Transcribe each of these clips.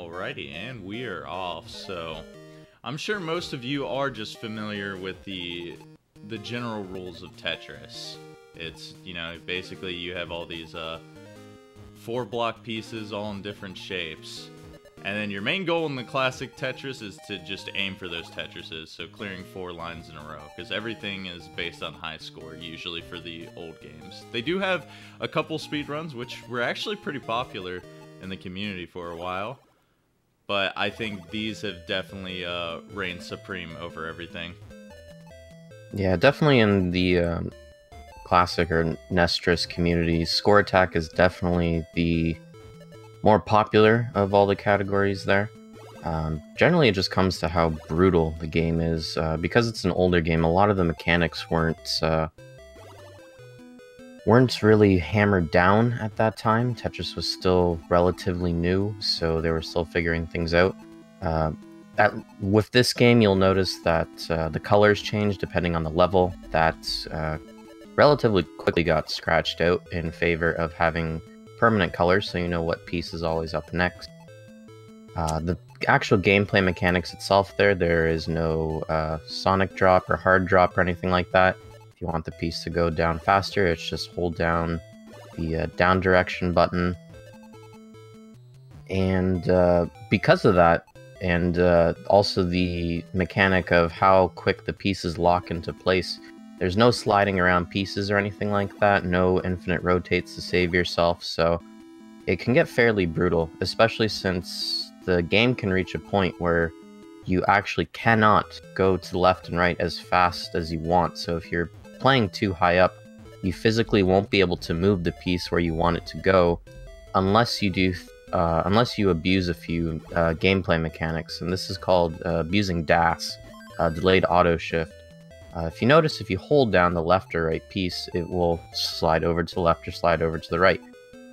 Alrighty, and we are off. So, I'm sure most of you are just familiar with the general rules of Tetris. It's, basically you have all these 4-block pieces all in different shapes. And then your main goal in the classic Tetris is to just aim for those Tetrises, so clearing 4 lines in a row, because everything is based on high score, usually for the old games. They do have a couple speedruns, which were actually pretty popular in the community for a while, but I think these have definitely reigned supreme over everything. Yeah, definitely in the classic or Nestris community, score attack is definitely the more popular of all the categories there. Generally, it just comes to how brutal the game is. Because it's an older game, a lot of the mechanics weren't really hammered down at that time. Tetris was still relatively new, so they were still figuring things out. With this game, you'll notice that the colors change depending on the level. That relatively quickly got scratched out in favor of having permanent colors, so you know what piece is always up next. The actual gameplay mechanics itself there is no sonic drop or hard drop or anything like that. If you want the piece to go down faster, it's just hold down the down direction button. And because of that, and also the mechanic of how quick the pieces lock into place, there's no sliding around pieces or anything like that, no infinite rotates to save yourself, so it can get fairly brutal, especially since the game can reach a point where you actually cannot go to the left and right as fast as you want. So if you're playing too high up, you physically won't be able to move the piece where you want it to go unless you abuse a few gameplay mechanics, and this is called abusing DAS, delayed auto shift. If you notice, if you hold down the left or right piece, it will slide over to the left or slide over to the right.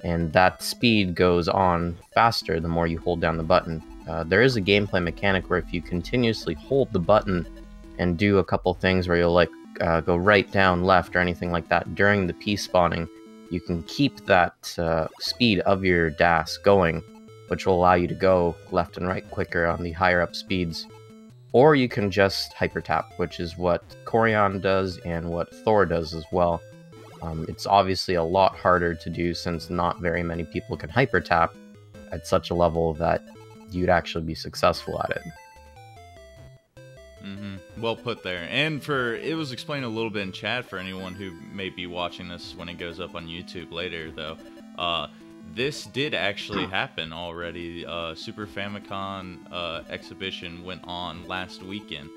And that speed goes on faster the more you hold down the button. There is a gameplay mechanic where if you continuously hold the button and do a couple things where you'll go right, down, left, or anything like that during the piece spawning, you can keep that speed of your DAS going, which will allow you to go left and right quicker on the higher up speeds. Or you can just hyper tap, which is what Corian does and what Thor does as well. It's obviously a lot harder to do since not very many people can hyper tap at such a level that you'd actually be successful at it. Well put there. And it was explained a little bit in chat for anyone who may be watching this when it goes up on YouTube later, though. This did actually happen already. Super FamiCon exhibition went on last weekend,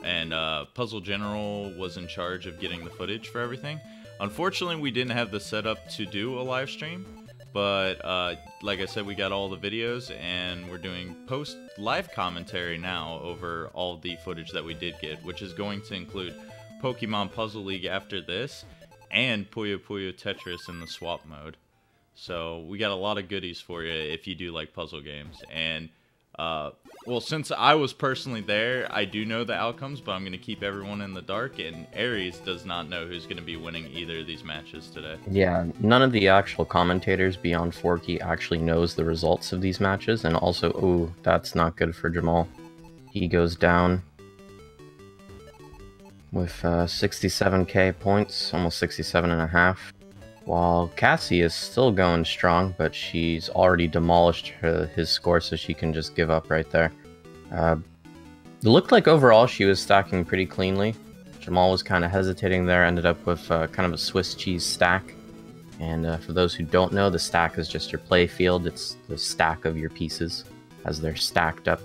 and Puzzle General was in charge of getting the footage for everything. Unfortunately, we didn't have the setup to do a live stream, but like I said, we got all the videos, and we're doing post-live commentary now over all the footage that we did get, which is going to include Pokemon Puzzle League after this, and Puyo Puyo Tetris in the swap mode. So we got a lot of goodies for you if you do like puzzle games. And, well, since I was personally there, I do know the outcomes, but I'm going to keep everyone in the dark, and Aries does not know who's going to be winning either of these matches today. Yeah, none of the actual commentators beyond Forky actually knows the results of these matches, and also, ooh, that's not good for Jamal. He goes down with 67k points, almost 67.5. While Cassie is still going strong, but she's already demolished his score, so she can just give up right there. It looked like overall she was stacking pretty cleanly. Jamal was kind of hesitating there, ended up with kind of a Swiss cheese stack. And for those who don't know, the stack is just your play field. It's the stack of your pieces as they're stacked up.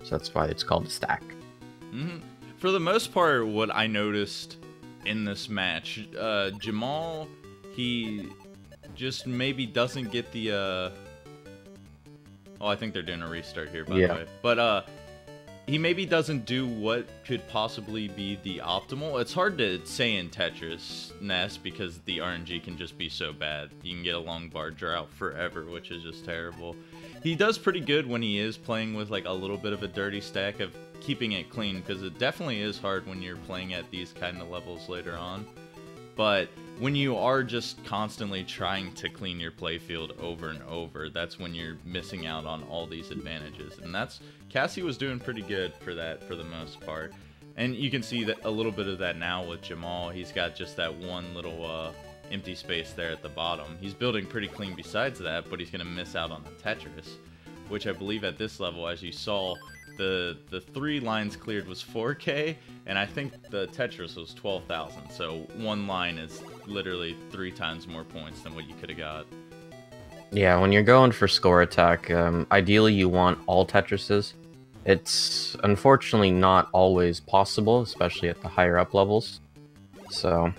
So that's why it's called a stack. For the most part, what I noticed in this match, Jamal, he just maybe doesn't get the oh, I think they're doing a restart here, by the way, but he maybe doesn't do what could possibly be the optimal. It's hard to say in Tetris Nest because the RNG can just be so bad. You can get a long bar drought forever, which is just terrible. He does pretty good when he is playing with like a little bit of a dirty stack of keeping it clean, because it definitely is hard when you're playing at these kind of levels later on. But when you are just constantly trying to clean your playfield over and over, that's when you're missing out on all these advantages. And that's Cassie was doing pretty good for that for the most part. And you can see that a little bit of that now with Jamal. He's got just that one little empty space there at the bottom. He's building pretty clean besides that, but he's going to miss out on the Tetris, which I believe at this level, as you saw, the 3 lines cleared was 4K, and I think the Tetris was 12,000. So one line is literally 3 times more points than what you could have got. Yeah, when you're going for score attack, ideally you want all Tetrises. It's unfortunately not always possible, especially at the higher up levels. So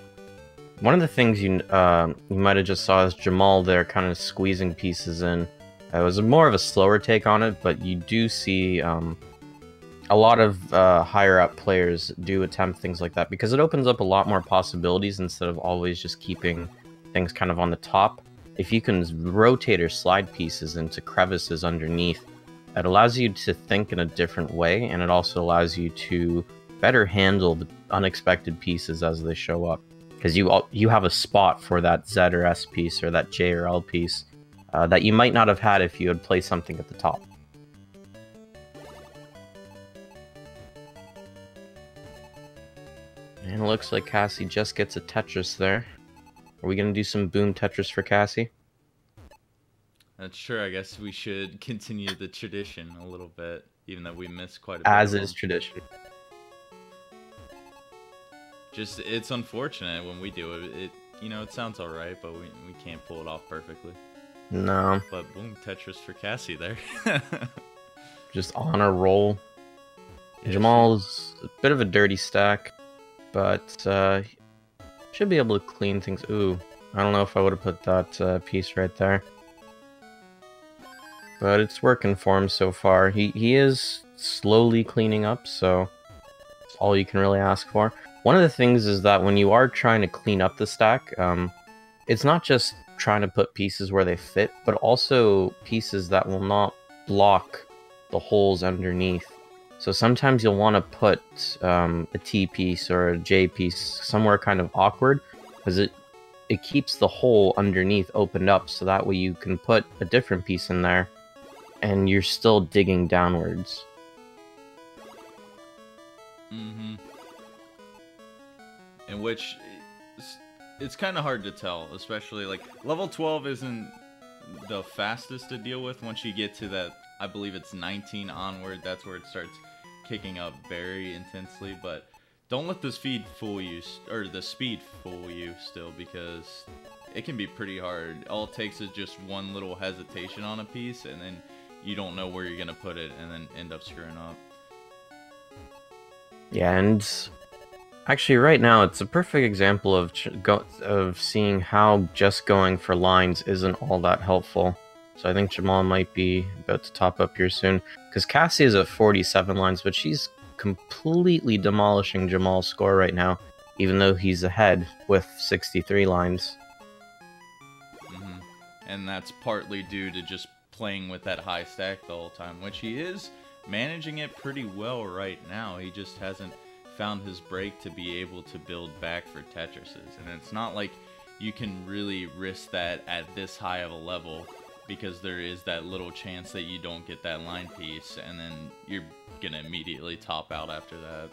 one of the things you might have just saw is Jamal there kind of squeezing pieces in. It was more of a slower take on it, but you do see a lot of higher up players do attempt things like that because it opens up a lot more possibilities instead of always just keeping things kind of on the top. If you can rotate or slide pieces into crevices underneath, it allows you to think in a different way, and it also allows you to better handle the unexpected pieces as they show up. Because you have a spot for that Z or S piece or that J or L piece that you might not have had if you had placed something at the top. And it looks like Cassie just gets a Tetris there. Are we going to do some boom Tetris for Cassie? That's true. I guess we should continue the tradition a little bit, even though we missed quite a bit. As is tradition. Just, it's unfortunate when we do it. It sounds alright, but we can't pull it off perfectly. No. But boom, Tetris for Cassie there. Just on a roll. Yeah, Jamal's a bit of a dirty stack, but should be able to clean things. Ooh, I don't know if I would have put that piece right there. But it's working for him so far. He is slowly cleaning up, so that's all you can really ask for. One of the things is that when you are trying to clean up the stack, it's not just trying to put pieces where they fit, but also pieces that will not block the holes underneath. So sometimes you'll want to put a T piece or a J piece somewhere kind of awkward, because it keeps the hole underneath opened up, so that way you can put a different piece in there and you're still digging downwards. Mm-hmm. In which, it's kind of hard to tell, especially, like, level 12 isn't the fastest to deal with. Once you get to that, I believe it's 19 onward, that's where it starts kicking up very intensely, but don't let the speed fool you, still, because it can be pretty hard. All it takes is just one little hesitation on a piece, and then you don't know where you're going to put it, and then end up screwing up. Yeah, and actually right now it's a perfect example of seeing how just going for lines isn't all that helpful. So I think Jamal might be about to top up here soon, because Cassie is at 47 lines, but she's completely demolishing Jamal's score right now, even though he's ahead with 63 lines. Mm-hmm. And that's partly due to just playing with that high stack the whole time, which he is managing it pretty well right now. He just hasn't found his break to be able to build back for Tetrises, and it's not like you can really risk that at this high of a level, because there is that little chance that you don't get that line piece, and then you're gonna immediately top out after that.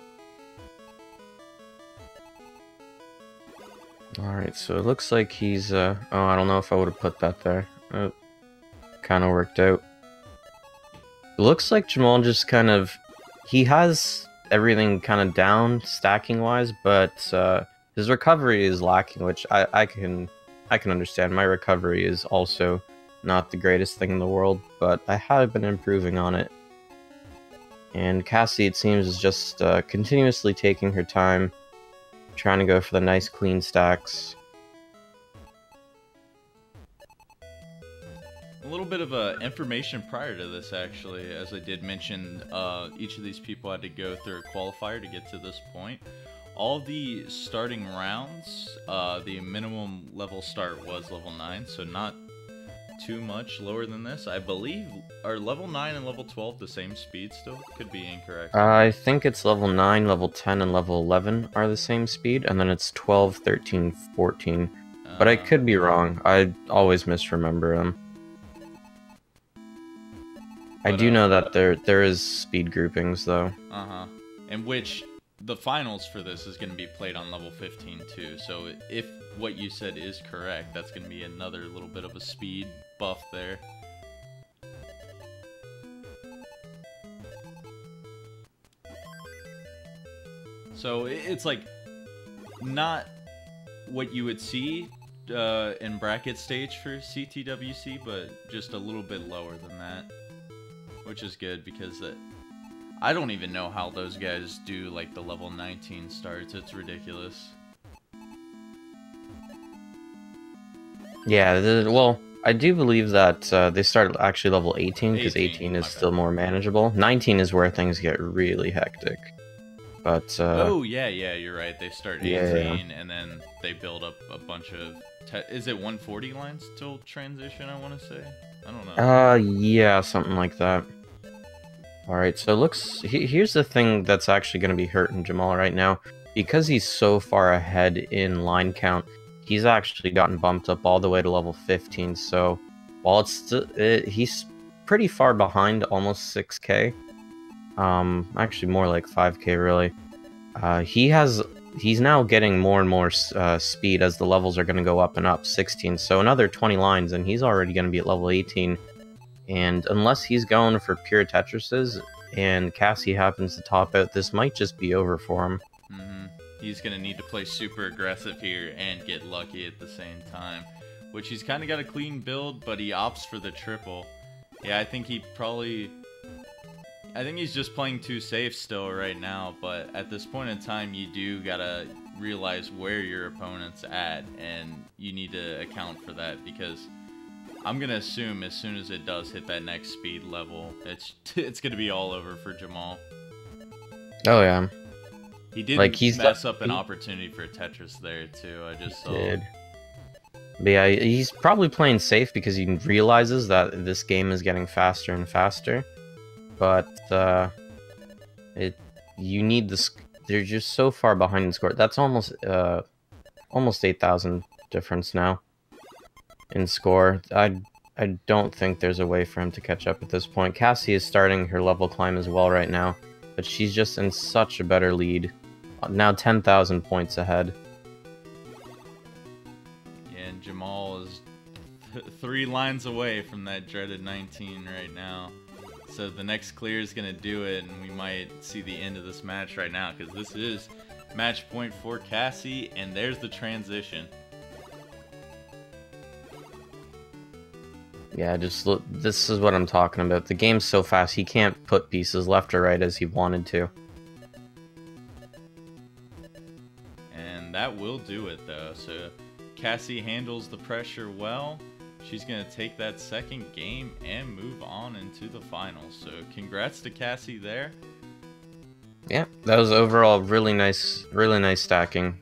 Alright, so it looks like he's oh, I don't know if I would have put that there. Kind of worked out. It looks like Jamal just kind of, he has everything kind of down stacking wise, but his recovery is lacking, which I can understand. My recovery is also not the greatest thing in the world, but I have been improving on it. And Cassie, it seems, is just continuously taking her time, trying to go for the nice clean stacks. A little bit of information prior to this, actually, as I did mention, each of these people had to go through a qualifier to get to this point. All the starting rounds, the minimum level start was level 9, so not too much lower than this. I believe are level 9 and level 12 the same speed still? Could be incorrect. I think it's level 9, level 10, and level 11 are the same speed, and then it's 12, 13, 14. But I could be wrong. I always misremember them. I do know that there is speed groupings, though. And which the finals for this is going to be played on level 15 too. So if what you said is correct, that's going to be another little bit of a speed buff there. So it's like not what you would see in bracket stage for CTWC, but just a little bit lower than that, which is good because I don't even know how those guys do like the level 19 starts. It's ridiculous. Yeah, well, I do believe that they start actually level 18 because 18 is still more manageable. 19 is where things get really hectic. But oh yeah, you're right. They start 18 and then they build up a bunch of. Is it 140 lines till transition? I want to say. I don't know. Yeah, something like that. All right, so here's the thing that's actually going to be hurting Jamal right now, because he's so far ahead in line count. He's actually gotten bumped up all the way to level 15. So while he's pretty far behind, almost 6K. Actually more like 5K really. He's now getting more and more speed as the levels are going to go up and up. 16, so another 20 lines, and he's already going to be at level 18. And unless he's going for pure Tetrises and Cassie happens to top out, this might just be over for him. He's going to need to play super aggressive here and get lucky at the same time, which he's kind of got a clean build, but he opts for the triple. Yeah, I think he's just playing too safe still right now, but at this point in time, you do gotta realize where your opponent's at, and you need to account for that, because I'm gonna assume as soon as it does hit that next speed level, it's gonna be all over for Jamal. Oh yeah. He did mess up an opportunity for Tetris there too. I just saw. Did. But yeah, he's probably playing safe because he realizes that this game is getting faster and faster. But you need this. They're just so far behind in score. That's almost 8,000 difference now in score. I don't think there's a way for him to catch up at this point. Cassie is starting her level climb as well right now, but she's just in such a better lead. Now 10,000 points ahead. Yeah, and Jamal is 3 lines away from that dreaded 19 right now. So the next clear is going to do it, and we might see the end of this match right now, because this is match point for Cassie, and there's the transition. Yeah, just look, this is what I'm talking about. The game's so fast, he can't put pieces left or right as he wanted to. And that will do it, though. So Cassie handles the pressure well. She's going to take that second game and move on into the finals. So congrats to Cassie there. Yeah, that was overall really nice stacking.